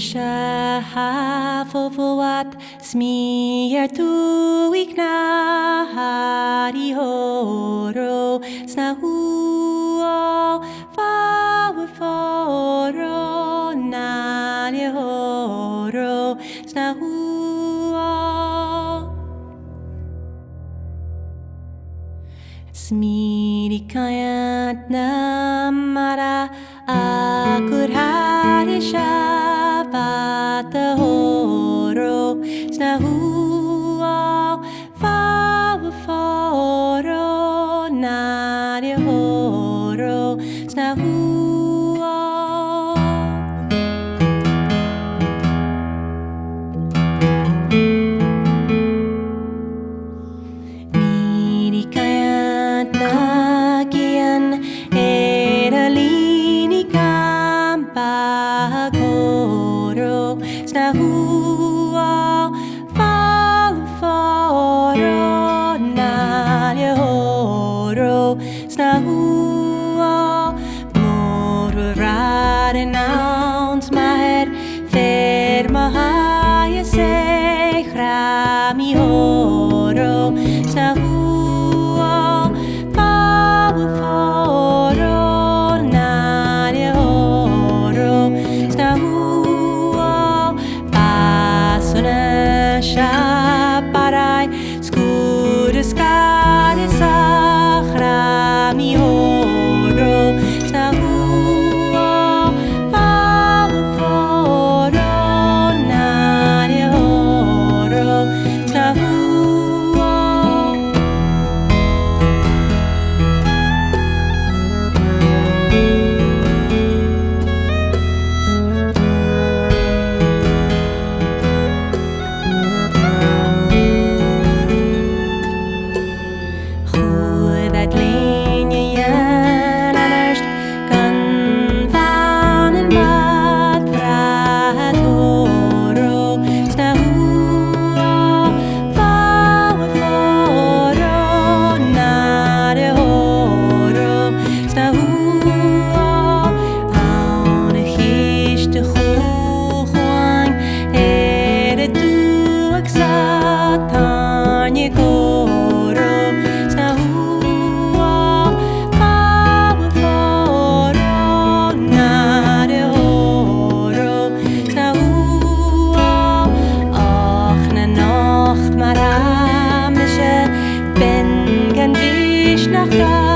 Mishafofowat smier tu iknahari horo snahuo fawaforo nani horo snahuo smiri kayat namara akur hari Shabbat horo snahuo fawaforo nani horo snahuo miri kayat nagian eralini kampagoro snahuo fawaforo nani horo snahuo moruraren nouns maher fermahaya sechrami horo snahuo fawaforo nani horo snahuo pasuna shaparai skuruskari sachrami horo snahuo fawaforo nani horo snahuo That linje jen annars kan vanen mat vrat horo snahuo fawaforo nani horo snahuo aune hishte chuchwang du aksatanye koro snahuo fawaforo nani horo snahuo och na nacht maramische ben gan vish nach